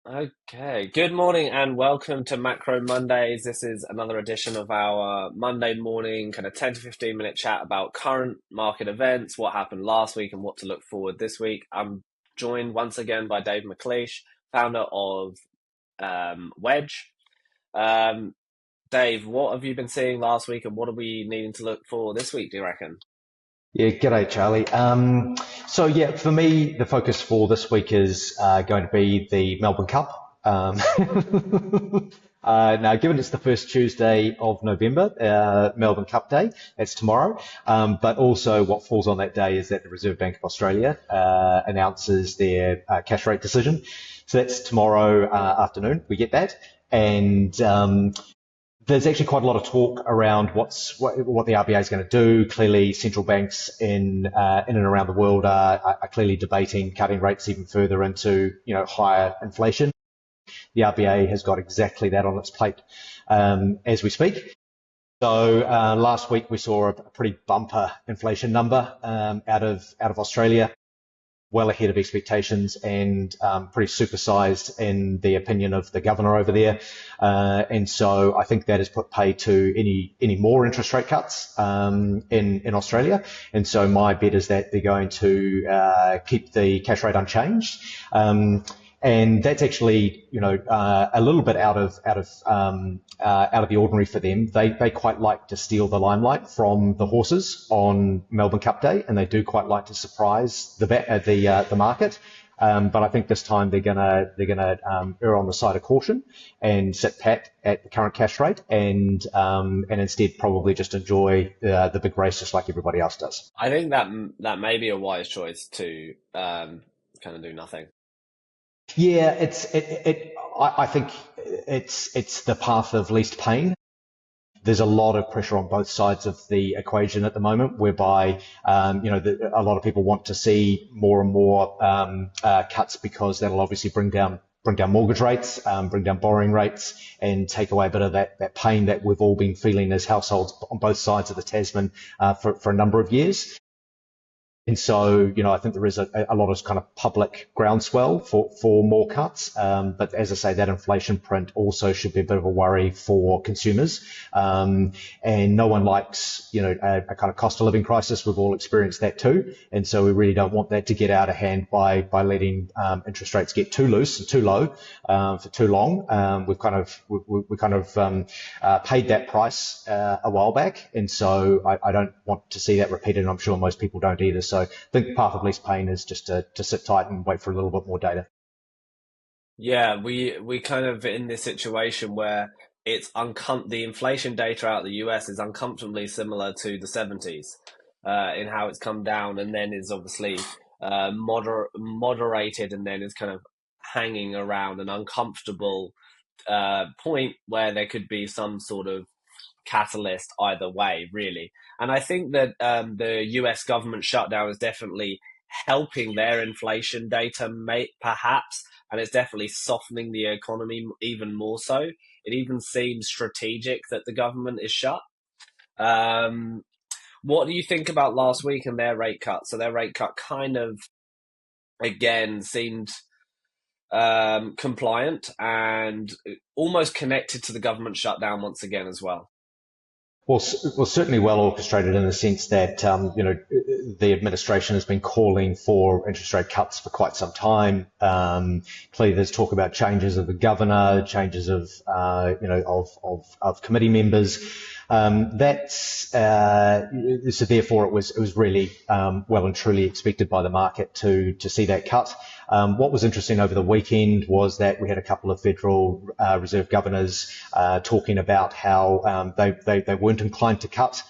Okay, good morning and welcome to Macro Mondays. This is another edition of our Monday morning kind of 10 to 15 minute chat about current market events, what happened last week and what to look forward this week. I'm joined once again by Dave MacLeish, founder of Wedge. Um, Dave, what have you been seeing last week and what are we needing to look for this week, do you reckon? Yeah, g'day, Charlie. For me, the focus for this week is going to be the Melbourne Cup. Now, given it's the first Tuesday of November, Melbourne Cup Day, that's tomorrow. But also, what falls on that day is that the Reserve Bank of Australia announces their cash rate decision. So that's tomorrow afternoon. We get that, and there's actually quite a lot of talk around what the RBA is going to do. Clearly, central banks in and around the world are clearly debating cutting rates even further into higher inflation. The RBA has got exactly that on its plate as we speak. So last week we saw a pretty bumper inflation number out of Australia, well ahead of expectations and pretty supersized in the opinion of the governor over there. And so I think that has put pay to any more interest rate cuts in Australia. And so my bet is that they're going to keep the cash rate unchanged. And that's actually, a little bit out of the ordinary for them. They quite like to steal the limelight from the horses on Melbourne Cup Day, and they do quite like to surprise the market. But I think this time they're gonna err on the side of caution and sit pat at the current cash rate, and instead probably just enjoy the big race just like everybody else does. I think that may be a wise choice to kind of do nothing. Yeah, I think it's the path of least pain. There's a lot of pressure on both sides of the equation at the moment, whereby a lot of people want to see more and more cuts because that'll obviously bring down mortgage rates, bring down borrowing rates, and take away a bit of that pain that we've all been feeling as households on both sides of the Tasman for a number of years. And so, I think there is a lot of kind of public groundswell for more cuts. But as I say, that inflation print also should be a bit of a worry for consumers. And no one likes, a kind of cost of living crisis. We've all experienced that too. And so we really don't want that to get out of hand by letting interest rates get too loose and too low for too long. We kind of paid that price a while back. And so I don't want to see that repeated. And I'm sure most people don't either. So I think the path of least pain is just to sit tight and wait for a little bit more data. Yeah, we kind of in this situation where the inflation data out of the US is uncomfortably similar to the 70s in how it's come down and then is obviously moderated and then is kind of hanging around an uncomfortable point where there could be some sort of catalyst either way, really. And I think that the US government shutdown is definitely helping their inflation data, perhaps, and it's definitely softening the economy even more so. It even seems strategic that the government is shut. Um, what do you think about last week and their rate cut? So their rate cut kind of, again, seemed compliant and almost connected to the government shutdown once again as well. Well, certainly well orchestrated in the sense that, the administration has been calling for interest rate cuts for quite some time. Clearly there's talk about changes of the governor, changes of, of committee members. So therefore it was really, well and truly expected by the market to see that cut. What was interesting over the weekend was that we had a couple of Federal Reserve governors talking about how they weren't inclined to cut,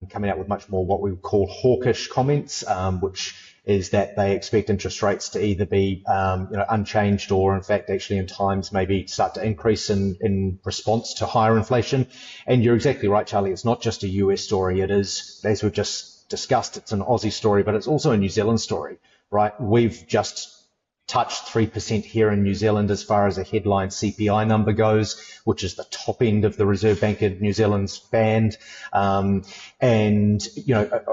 coming out with much more what we would call hawkish comments, which is that they expect interest rates to either be unchanged or in fact actually in times maybe start to increase in response to higher inflation. And you're exactly right, Charlie, it's not just a US story. It is, as we've just discussed, it's an Aussie story, but it's also a New Zealand story, right? We've just touched 3% here in New Zealand as far as a headline CPI number goes, which is the top end of the Reserve Bank of New Zealand's band. And,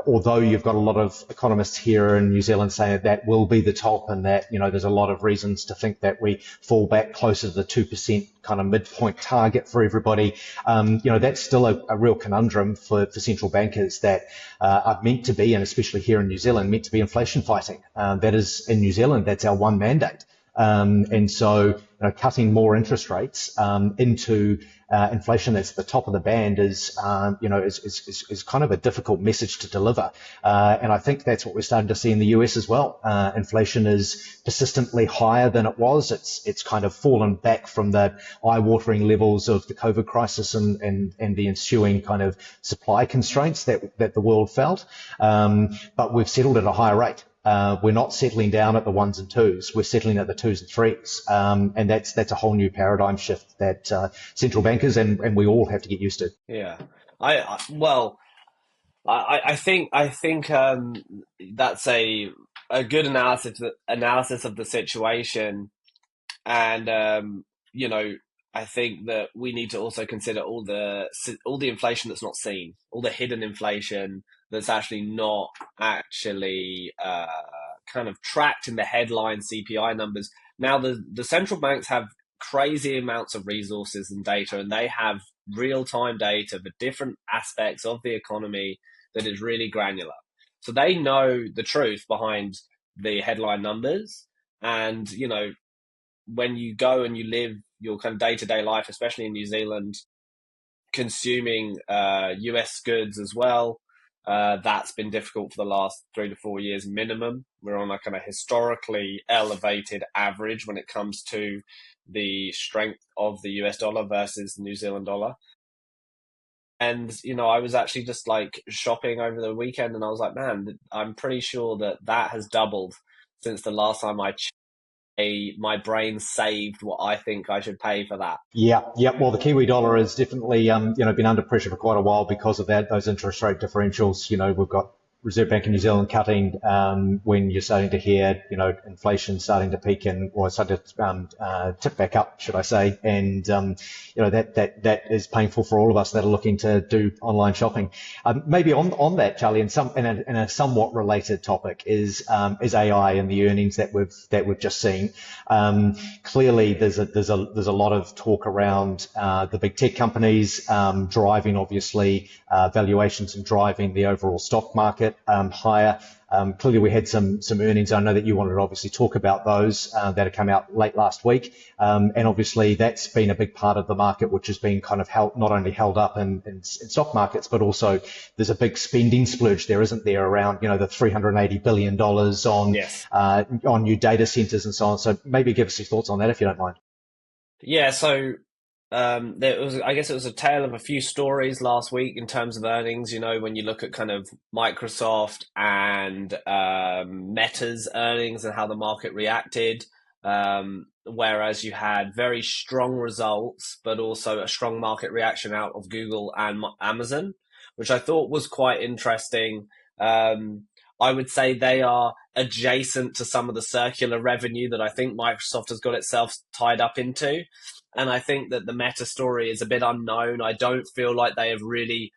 although you've got a lot of economists here in New Zealand saying that will be the top and that, there's a lot of reasons to think that we fall back closer to the 2% kind of midpoint target for everybody, that's still a real conundrum for central bankers that are meant to be, and especially here in New Zealand, meant to be inflation fighting. That is, in New Zealand, that's our one mandate. And so, cutting more interest rates into inflation that's at the top of the band is kind of a difficult message to deliver. And I think that's what we're starting to see in the US as well. Inflation is persistently higher than it was. It's kind of fallen back from the eye-watering levels of the COVID crisis and the ensuing kind of supply constraints that the world felt. But we've settled at a higher rate. We're not settling down at the ones and twos. We're settling at the twos and threes. And that's a whole new paradigm shift that central bankers and we all have to get used to. Yeah. I think that's a good analysis of the situation. And, I think that we need to also consider all the inflation that's not seen, all the hidden inflation that's actually not actually kind of tracked in the headline CPI numbers. Now, the central banks have crazy amounts of resources and data, and they have real-time data for different aspects of the economy that is really granular. So they know the truth behind the headline numbers. And, when you go and you live your kind of day-to-day life, especially in New Zealand, consuming US goods as well, that's been difficult for the last 3 to 4 years minimum. We're on a kind of historically elevated average when it comes to the strength of the US dollar versus the New Zealand dollar. And, I was actually just like shopping over the weekend and I was like, man, I'm pretty sure that has doubled since the last time I checked. My brain saved what I think I should pay for that. Yeah. Well, the Kiwi dollar has definitely, been under pressure for quite a while because of those interest rate differentials. We've got Reserve Bank of New Zealand cutting when you're starting to hear, inflation starting to peak or starting to tip back up, should I say? And that is painful for all of us that are looking to do online shopping. Maybe on that, Charlie, in a somewhat related topic is AI and the earnings that we've just seen. Clearly, there's a lot of talk around the big tech companies driving obviously valuations and driving the overall stock market higher. Clearly, we had some earnings. I know that you wanted to obviously talk about those that have come out late last week, and obviously that's been a big part of the market, which has been kind of not only held up in stock markets, but also there's a big spending splurge there, isn't there, around the $380 billion on new data centers and so on. So maybe give us your thoughts on that if you don't mind. Yeah. So. I guess it was a tale of a few stories last week in terms of earnings. When you look at kind of Microsoft and Meta's earnings and how the market reacted, whereas you had very strong results, but also a strong market reaction out of Google and Amazon, which I thought was quite interesting. I would say they are adjacent to some of the circular revenue that I think Microsoft has got itself tied up into. And I think that the Meta story is a bit unknown. I don't feel like they have really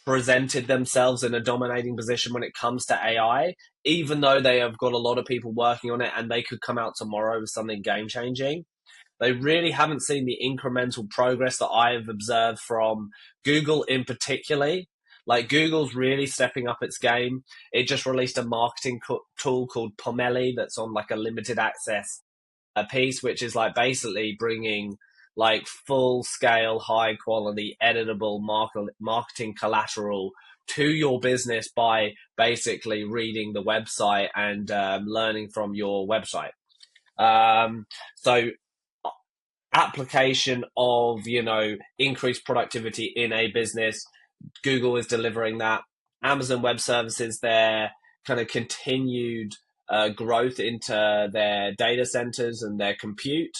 presented themselves in a dominating position when it comes to AI, even though they have got a lot of people working on it and they could come out tomorrow with something game-changing. They really haven't seen the incremental progress that I have observed from Google in particular. Like, Google's really stepping up its game. It just released a marketing tool called Pomeli that's on like a limited access piece, which is like basically bringing like full scale, high quality, editable marketing collateral to your business by basically reading the website and learning from your website. So application of, increased productivity in a business, Google is delivering that. Amazon Web Services, their kind of continued growth into their data centers and their compute.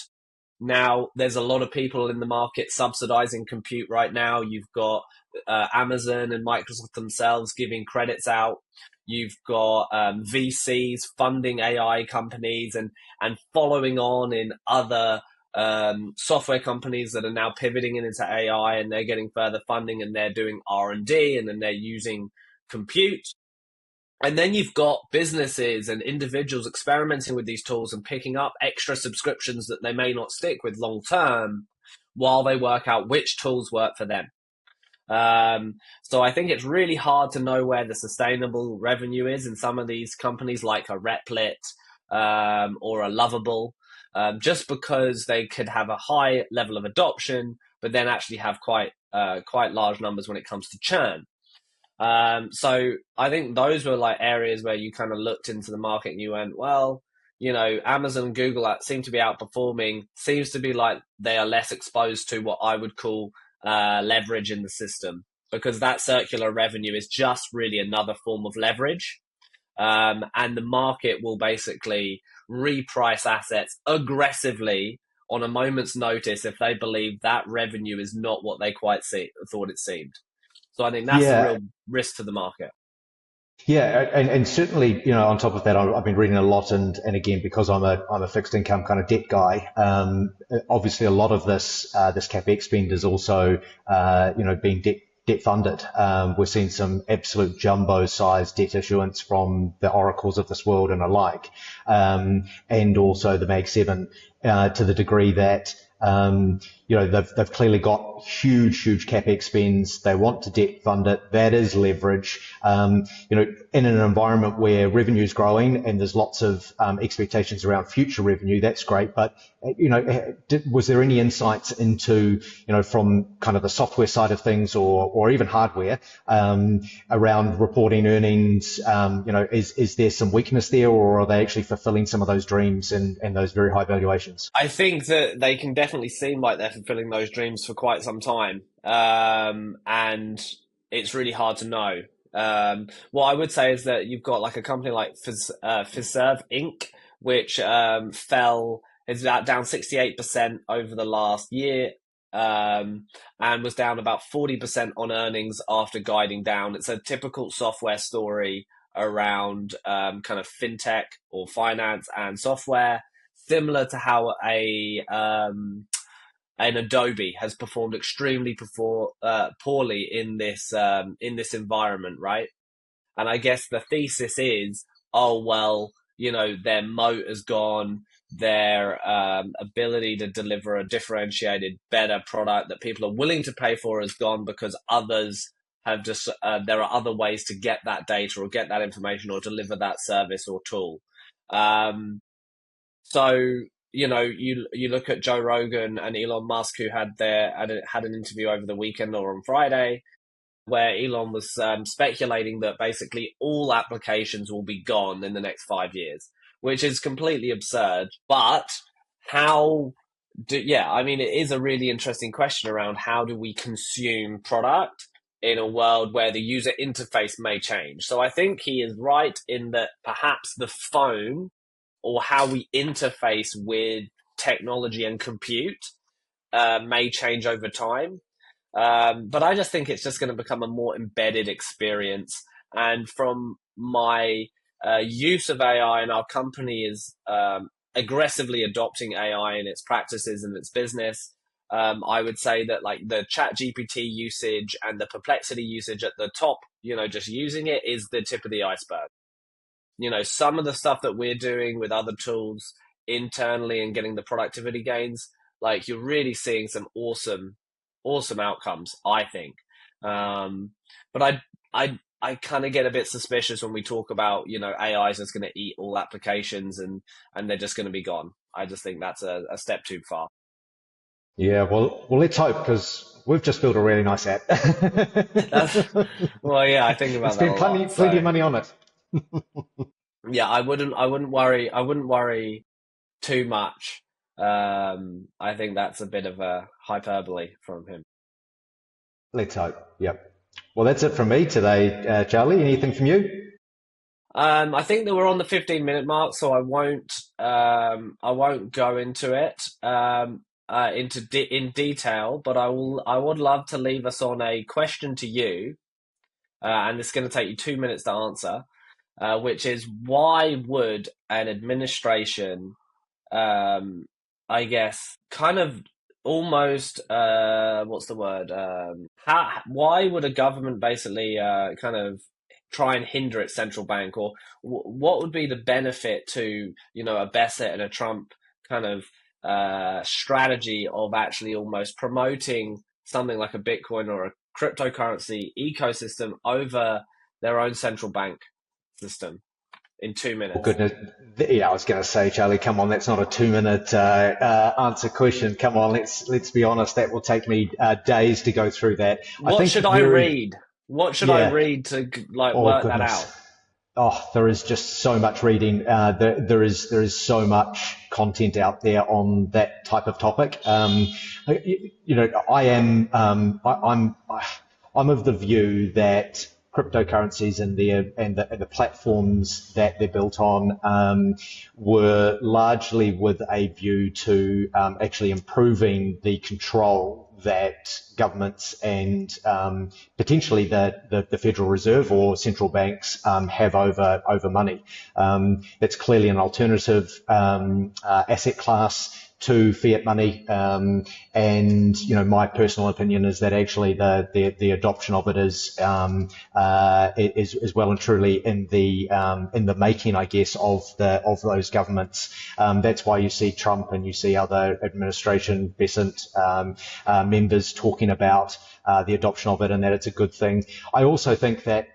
Now, there's a lot of people in the market subsidizing compute right now. You've got Amazon and Microsoft themselves giving credits out You've got VCs funding AI companies and following on in other software companies that are now pivoting into AI, and they're getting further funding, and they're doing R&D, and then they're using compute. And then you've got businesses and individuals experimenting with these tools and picking up extra subscriptions that they may not stick with long term while they work out which tools work for them. So I think it's really hard to know where the sustainable revenue is in some of these companies like a Replit or a Lovable, just because they could have a high level of adoption, but then actually have quite large numbers when it comes to churn. So I think those were like areas where you kind of looked into the market and you went, well, Amazon and Google seem to be outperforming, seems to be like they are less exposed to what I would call leverage in the system, because that circular revenue is just really another form of leverage. And the market will basically reprice assets aggressively on a moment's notice if they believe that revenue is not what they quite thought it seemed. So I think that's the real risk to the market. Yeah, and certainly, on top of that, I've been reading a lot, and again, because I'm a fixed income kind of debt guy, obviously a lot of this capex spend is also, being debt funded. We're seeing some absolute jumbo sized debt issuance from the Oracles of this world and alike, and also the Mag 7, to the degree that they've clearly got huge capex spends. They want to debt fund it. That is leverage. In an environment where revenue is growing and there's lots of expectations around future revenue, that's great. But was there any insights into from kind of the software side of things, or even hardware, around reporting earnings? Is there some weakness there, or are they actually fulfilling some of those dreams and those very high valuations? I think that they can definitely seem like they're fulfilling those dreams for quite some time, and it's really hard to know. What I would say is that you've got like a company like Fiserv Inc., which is down 68% over the last year, and was down about 40% on earnings after guiding down. It's a typical software story around kind of fintech or finance and software, similar to how an Adobe has performed extremely poorly in this environment, right? And I guess the thesis is, oh well, their moat has gone, their ability to deliver a differentiated, better product that people are willing to pay for has gone, because others have just there are other ways to get that data or get that information or deliver that service or tool. So you look at Joe Rogan and Elon Musk, who had an interview over the weekend or on Friday, where Elon was speculating that basically all applications will be gone in the next 5 years, which is completely absurd. But it is a really interesting question around how do we consume product in a world where the user interface may change. So I think he is right in that perhaps the phone, or how we interface with technology and compute, may change over time. But I just think it's just going to become a more embedded experience. And from my use of AI, and our company is aggressively adopting AI in its practices and its business, I would say that like the Chat GPT usage and the Perplexity usage at the top, just using it, is the tip of the iceberg. Some of the stuff that we're doing with other tools internally and getting the productivity gains, like you're really seeing some awesome outcomes, I think. But I kind of get a bit suspicious when we talk about, AI is just going to eat all applications and they're just going to be gone. I just think that's a step too far. Yeah, well, let's hope, because we've just built a really nice app. Well, yeah, I think about that a lot. Plenty of money on it. Yeah, I wouldn't worry too much. I think that's a bit of a hyperbole from him. Let's hope. Yep. Well, that's it from me today, Charlie. Anything from you? I think that we're on the 15-minute mark, so I won't go into it in detail, but I would love to leave us on a question to you, and it's going to take you 2 minutes to answer. which is why would an administration, I guess, kind of almost what's the word? Why would a government basically kind of try and hinder its central bank, or what would be the benefit to a Besset and a Trump kind of strategy of actually almost promoting something like a Bitcoin or a cryptocurrency ecosystem over their own central bank system in 2 minutes? Goodness, yeah, I was going to say, Charlie, come on, that's not a 2 minute answer question. Come on, let's be honest. That will take me days to go through that. I What think should I read? What should I yeah. read to like Oh work that out? goodness. Oh, there is just so much reading. There is so much content out there on that type of topic. I am I'm of the view that cryptocurrencies and the platforms that they're built on were largely with a view to actually improving the control that governments and potentially the Federal Reserve or central banks have over money. That's clearly an alternative asset class to fiat money, and my personal opinion is that actually the adoption of it is well and truly in the making, I guess, of those governments. That's why you see Trump and you see other administration recent members talking about the adoption of it and that it's a good thing. I also think that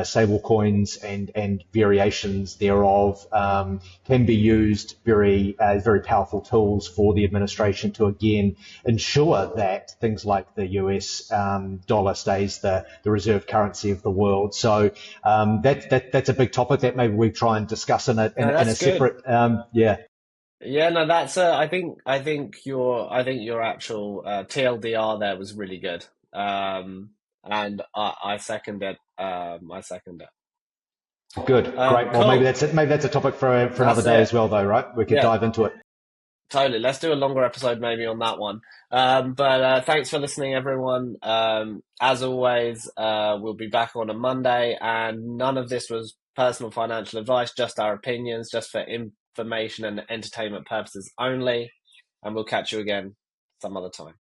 stable coins and variations thereof can be used very powerful tools for the administration to again ensure that things like the US dollar stays the reserve currency of the world. So that's a big topic that maybe we try and discuss in a separate yeah. Yeah, no, that's I think your actual TLDR there was really good. And I second it. I second it. Good, great. Well, maybe Cool. that's a topic for another That's day it. as well, though, right? We could Yeah, dive into it. totally. Let's do a longer episode maybe on that one. But thanks for listening, everyone. As always, we'll be back on a Monday, and none of this was personal financial advice, just our opinions, just for information and entertainment purposes only. And we'll catch you again some other time.